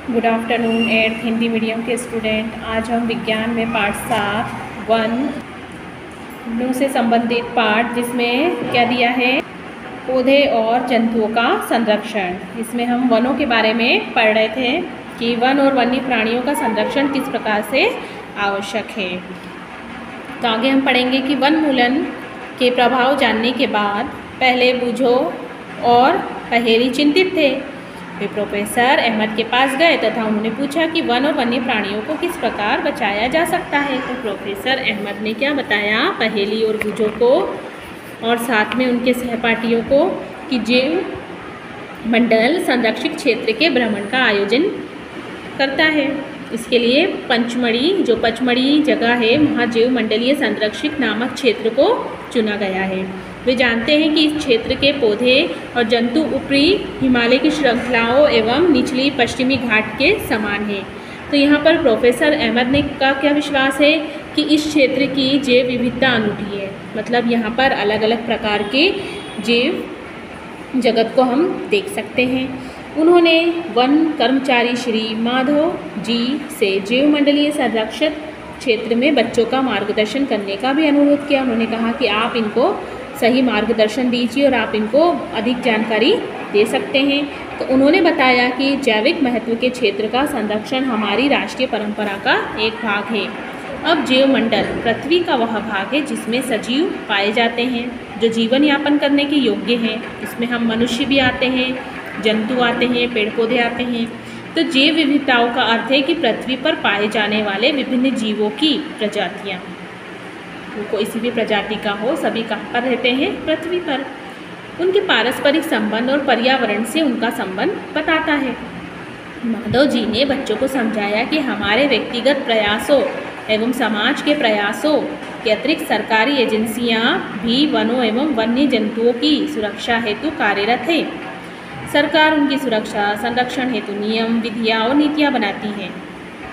Good afternoon 8th Hindi medium के student. आज हम विज्ञान में पाठ 7 वन से संबंधित पाठ, जिसमें क्या दिया है, पौधे और जंतुओं का संरक्षण। इसमें हम वनों के बारे में पढ़ रहे थे कि वन और वन्य प्राणियों का संरक्षण किस प्रकार से आवश्यक है। तो आगे हम पढ़ेंगे कि वनमूलन के प्रभाव जानने के बाद पहले बूझो और पहेली चिंतित थे। वे प्रोफेसर अहमद के पास गए तथा उन्होंने पूछा कि वन और वन्य प्राणियों को किस प्रकार बचाया जा सकता है। तो प्रोफेसर अहमद ने क्या बताया, पहेली और बूझो को और साथ में उनके सहपाठियों को कि जीव मंडल संरक्षित क्षेत्र के भ्रमण का आयोजन करता है। इसके लिए पचमढ़ी जगह है, वहाँ जीव मंडलीय संरक्षित नामक क्षेत्र को चुना गया है। वे जानते हैं कि इस क्षेत्र के पौधे और जंतु ऊपरी हिमालय की श्रृंखलाओं एवं निचली पश्चिमी घाट के समान है। तो यहाँ पर प्रोफेसर अहमद ने का क्या विश्वास है कि इस क्षेत्र की जैव विविधता अनूठी है। मतलब यहाँ पर अलग अलग प्रकार के जैव जगत को हम देख सकते हैं। उन्होंने वन कर्मचारी श्री माधव जी से जीव मंडलीय संरक्षित क्षेत्र में बच्चों का मार्गदर्शन करने का भी अनुरोध किया। उन्होंने कहा कि आप इनको सही मार्गदर्शन दीजिए और आप इनको अधिक जानकारी दे सकते हैं। तो उन्होंने बताया कि जैविक महत्व के क्षेत्र का संरक्षण हमारी राष्ट्रीय परंपरा का एक भाग है। अब जैव मंडल पृथ्वी का वह भाग है जिसमें सजीव पाए जाते हैं जो जीवन यापन करने के योग्य हैं। इसमें हम मनुष्य भी आते हैं, जंतु आते हैं, पेड़ पौधे आते हैं। तो जैव विविधताओं का अर्थ है कि पृथ्वी पर पाए जाने वाले विभिन्न जीवों की प्रजातियाँ, कोई किसी भी प्रजाति का हो, सभी कहाँ पर रहते हैं, पृथ्वी पर। उनके पारस्परिक संबंध और पर्यावरण से उनका संबंध बताता है। माधव जी ने बच्चों को समझाया कि हमारे व्यक्तिगत प्रयासों एवं समाज के प्रयासों के अतिरिक्त सरकारी एजेंसियां भी वनों एवं वन्य जंतुओं की सुरक्षा हेतु कार्यरत है। सरकार उनकी सुरक्षा संरक्षण हेतु नियम, विधियाँ और नीतियाँ बनाती है।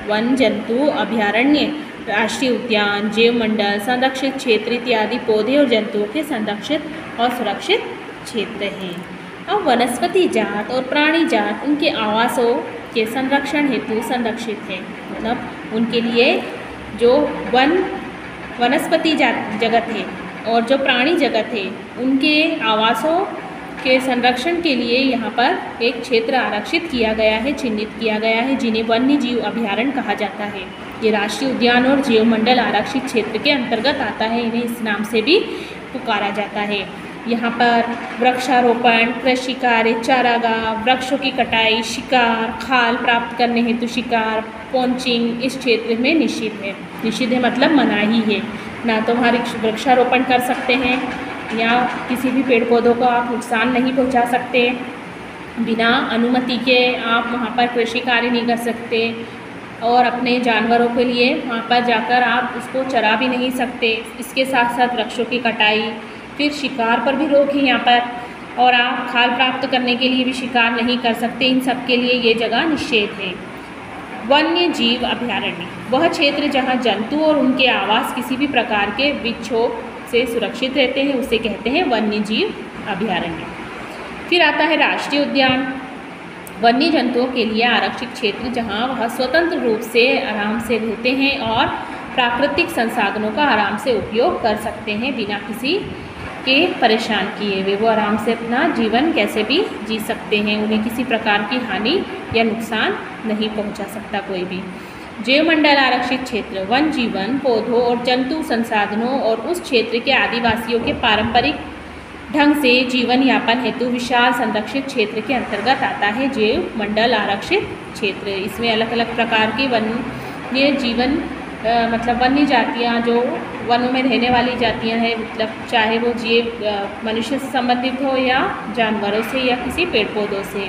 वन जंतु अभयारण्य, राष्ट्रीय उद्यान, जैव मंडल, संरक्षित क्षेत्र इत्यादि पौधे और जंतुओं के संरक्षित और सुरक्षित क्षेत्र हैं। अब वनस्पति जात और प्राणी जात उनके आवासों के संरक्षण हेतु संरक्षित है। मतलब उनके लिए जो वनस्पति जगत है और जो प्राणी जगत है, उनके आवासों के संरक्षण के लिए यहाँ पर एक क्षेत्र आरक्षित किया गया है, चिन्हित किया गया है, जिन्हें वन्य जीव अभयारण्य कहा जाता है। ये राष्ट्रीय उद्यान और जैव मंडल आरक्षित क्षेत्र के अंतर्गत आता है। इन्हें इस नाम से भी पुकारा जाता है। यहाँ पर वृक्षारोपण, कृषि कार्य, चारागाह, वृक्षों की कटाई, शिकार, खाल प्राप्त करने हेतु शिकार, पॉन्चिंग इस क्षेत्र में निषिद्ध है। निषिद्ध है मतलब मनाही है। ना तो वहाँ वृक्षारोपण कर सकते हैं या किसी भी पेड़ पौधों को आप नुकसान नहीं पहुँचा सकते। बिना अनुमति के आप वहाँ पर कृषि कार्य नहीं कर सकते और अपने जानवरों के लिए वहाँ पर जाकर आप उसको चरा भी नहीं सकते। इसके साथ साथ वृक्षों की कटाई, फिर शिकार पर भी रोक है यहाँ पर, और आप खाल प्राप्त करने के लिए भी शिकार नहीं कर सकते। इन सब के लिए ये जगह निषेध है। वन्य जीव अभयारण्य वह क्षेत्र जहाँ जंतु और उनके आवास किसी भी प्रकार के विक्षोभ से सुरक्षित रहते हैं, उसे कहते हैं वन्य जीव अभयारण्य। फिर आता है राष्ट्रीय उद्यान, वन्य जंतुओं के लिए आरक्षित क्षेत्र जहाँ वह स्वतंत्र रूप से आराम से रहते हैं और प्राकृतिक संसाधनों का आराम से उपयोग कर सकते हैं बिना किसी के परेशान किए हुए। वो आराम से अपना जीवन कैसे भी जी सकते हैं, उन्हें किसी प्रकार की हानि या नुकसान नहीं पहुंचा सकता कोई भी। जैव मंडल आरक्षित क्षेत्र वन जीवन, पौधों और जंतु संसाधनों और उस क्षेत्र के आदिवासियों के पारंपरिक ढंग से जीवन यापन हेतु विशाल संरक्षित क्षेत्र के अंतर्गत आता है। जैव मंडल आरक्षित क्षेत्र, इसमें अलग अलग प्रकार के वन्य जीवन मतलब वन्य जातियाँ जो वनों में रहने वाली जातियाँ हैं, मतलब चाहे वो जीव मनुष्य से संबंधित हो या जानवरों से या किसी पेड़ पौधों से,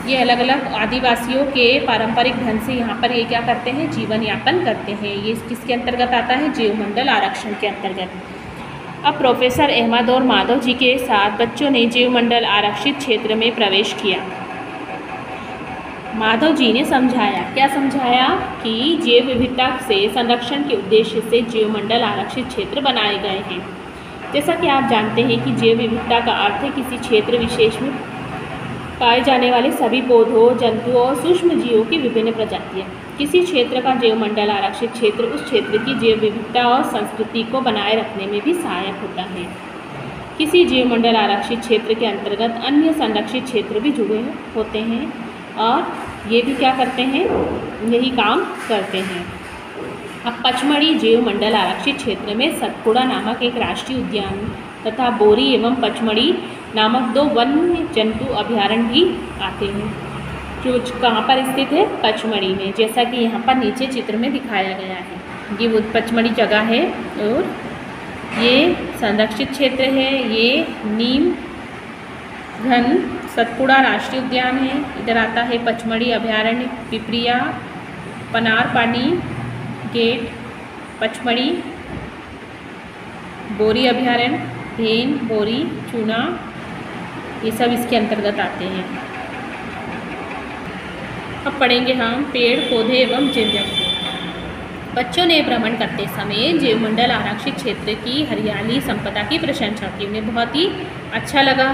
ये अलग अलग आदिवासियों के पारंपरिक ढंग से यहाँ पर ये क्या करते हैं, जीवन यापन करते हैं। ये किसके अंतर्गत आता है, जैव मंडल आरक्षण के अंतर्गत। अब प्रोफेसर अहमद और माधव जी के साथ बच्चों ने जैव मंडल आरक्षित क्षेत्र में प्रवेश किया। माधव जी ने समझाया, क्या समझाया, कि जैव विविधता से संरक्षण के उद्देश्य से जैव मंडल आरक्षित क्षेत्र बनाए गए हैं। जैसा कि आप जानते हैं कि जैव विविधता का अर्थ है किसी क्षेत्र विशेष में पाए जाने वाले सभी पौधों, जंतुओं और सूक्ष्म जीवों की विभिन्न प्रजातियाँ। किसी क्षेत्र का जैवमंडल आरक्षित क्षेत्र उस क्षेत्र की जैव विविधता और संस्कृति को बनाए रखने में भी सहायक होता है। किसी जैवमंडल आरक्षित क्षेत्र के अंतर्गत अन्य संरक्षित क्षेत्र भी जुड़े होते हैं और ये भी क्या करते हैं, यही काम करते हैं। अब पचमढ़ी जैवमंडल आरक्षित क्षेत्र में सतपुड़ा नामक एक राष्ट्रीय उद्यान तथा बोरी एवं पचमढ़ी नामक 2 वन्य जंतु अभयारण्य भी आते हैं, जो कहाँ पर स्थित है, पचमढ़ी में, जैसा कि यहाँ पर नीचे चित्र में दिखाया गया है। ये वो पचमढ़ी जगह है और ये संरक्षित क्षेत्र है। ये नीम घन सतपुड़ा राष्ट्रीय उद्यान है। इधर आता है पचमढ़ी अभयारण्य, पिपरिया, पनारपानी गेट, पचमढ़ी, बोरी अभयारण्य, भेन, बोरी, चूना, ये सब इसके अंतर्गत आते हैं। अब पढ़ेंगे हम पेड़ पौधे एवं जीव जंतु। बच्चों ने भ्रमण करते समय जैवमंडल आरक्षित क्षेत्र की हरियाली संपदा की प्रशंसा की। उन्हें बहुत ही अच्छा लगा।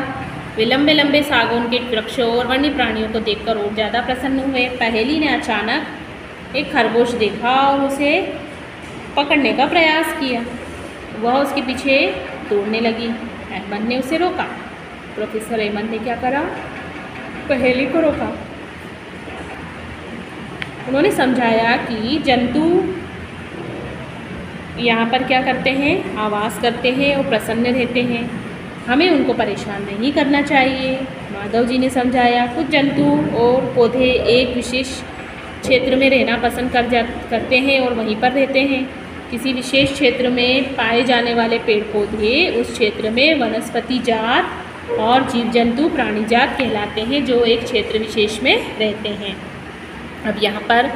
वे लंबे लंबे सागौन के वृक्षों और वन्य प्राणियों को देखकर और ज़्यादा प्रसन्न हुए। पहेली ने अचानक एक खरगोश देखा और उसे पकड़ने का प्रयास किया। वह उसके पीछे दौड़ने लगी। अहमद ने उसे रोका। प्रोफेसर अहमद ने क्या करा, पहेली को रोका। उन्होंने समझाया कि जंतु यहाँ पर क्या करते हैं, आवास करते हैं और प्रसन्न रहते हैं। हमें उनको परेशान नहीं करना चाहिए। माधव जी ने समझाया, कुछ जंतु और पौधे एक विशेष क्षेत्र में रहना पसंद करते हैं और वहीं पर रहते हैं। किसी विशेष क्षेत्र में पाए जाने वाले पेड़ पौधे उस क्षेत्र में वनस्पति जात और जीव जंतु प्राणी जात कहलाते हैं, जो एक क्षेत्र विशेष में रहते हैं। अब यहाँ पर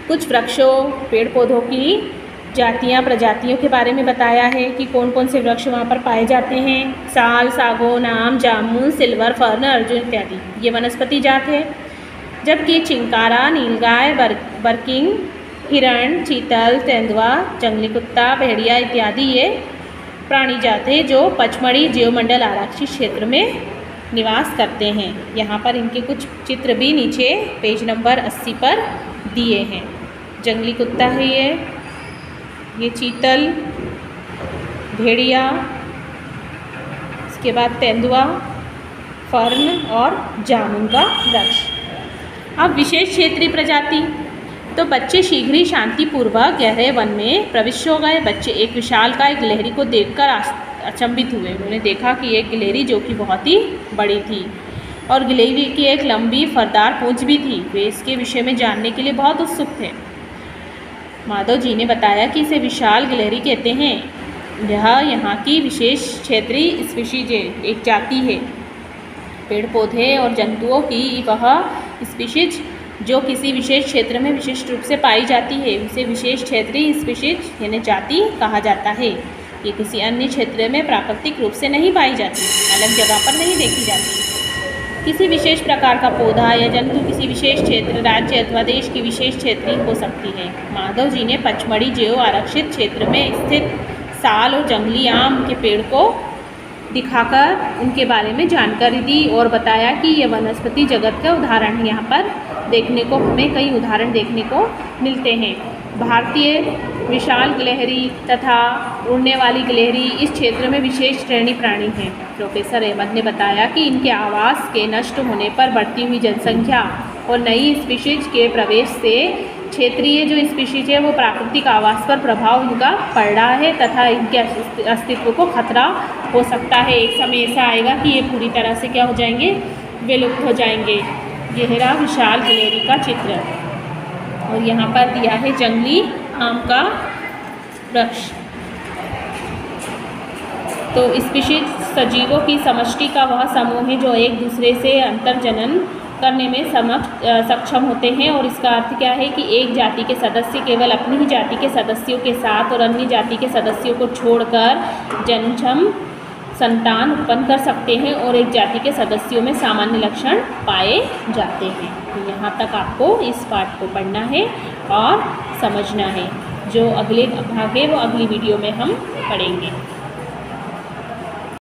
कुछ वृक्षों, पेड़ पौधों की जातियाँ, प्रजातियों के बारे में बताया है कि कौन कौन से वृक्ष वहाँ पर पाए जाते हैं। साल, सागौन, आम, जामुन, सिल्वर, फर्न, अर्जुन इत्यादि ये वनस्पति जात है। जबकि चिंकारा, नीलगाय, बरकिंग, हिरण, चीतल, तेंदुआ, जंगली कुत्ता, भेड़िया इत्यादि ये प्राणी जात है, जो पचमढ़ी जैवमंडल आरक्षित क्षेत्र में निवास करते हैं। यहाँ पर इनके कुछ चित्र भी नीचे पेज नंबर 80 पर दिए हैं। जंगली कुत्ता है ये चीतल, भेड़िया, इसके बाद तेंदुआ, फर्न और जामुन का वृक्ष। अब विशेष क्षेत्रीय प्रजाति। तो बच्चे शीघ्र ही शांतिपूर्वक गहरे वन में प्रविष्ट हो गए। बच्चे एक विशालकाय गिलहरी को देखकर अचंभित हुए। उन्होंने देखा कि एक गिलहरी जो कि बहुत ही बड़ी थी और गिलहरी की एक लंबी फरदार पूंछ भी थी। वे इसके विषय में जानने के लिए बहुत उत्सुक थे। माधव जी ने बताया कि इसे विशाल गिलहरी कहते हैं। यह यहाँ की विशेष क्षेत्रीय स्पीशीज है, एक जाति है। पेड़ पौधे और जंतुओं की वह स्पीशीज जो किसी विशेष क्षेत्र में विशिष्ट रूप से पाई जाती है, उसे विशेष क्षेत्रीय स्पीशीज यानी जाति कहा जाता है। ये किसी अन्य क्षेत्र में प्राकृतिक रूप से नहीं पाई जाती, अलग जगह पर नहीं देखी जाती। किसी विशेष प्रकार का पौधा या जंतु किसी विशेष क्षेत्र, राज्य अथवा देश की विशेष क्षेत्रीय हो सकती है। माधव जी ने पचमढ़ी जैव आरक्षित क्षेत्र में स्थित साल और जंगली आम के पेड़ को दिखाकर उनके बारे में जानकारी दी और बताया कि यह वनस्पति जगत का उदाहरण है। यहाँ पर देखने को हमें कई उदाहरण देखने को मिलते हैं। भारतीय विशाल गिलहरी तथा उड़ने वाली गिलहरी इस क्षेत्र में विशेष श्रेणी प्राणी हैं। प्रोफेसर अहमद ने बताया कि इनके आवास के नष्ट होने पर बढ़ती हुई जनसंख्या और नई स्पीशीज के प्रवेश से क्षेत्रीय जो स्पीशीज है वो प्राकृतिक आवास पर प्रभाव उनका पड़ रहा है तथा इनके अस्तित्व को खतरा हो सकता है। एक समय ऐसा आएगा कि ये पूरी तरह से क्या हो जाएंगे, विलुप्त हो जाएंगे। यह रहा विशाल गिलहरी का चित्र और यहाँ पर दिया है जंगली आम का वृक्ष। तो स्पीशीज सजीवों की समष्टि का वह समूह है जो एक दूसरे से अंतर्जनन करने में सक्षम होते हैं। और इसका अर्थ क्या है कि एक जाति के सदस्य केवल अपनी ही जाति के सदस्यों के साथ और अन्य जाति के सदस्यों को छोड़कर जन्मक्षम संतान उत्पन्न कर सकते हैं और एक जाति के सदस्यों में सामान्य लक्षण पाए जाते हैं। तो यहाँ तक आपको इस पाठ को पढ़ना है और समझना है। जो अगले भाग है वो अगली वीडियो में हम पढ़ेंगे।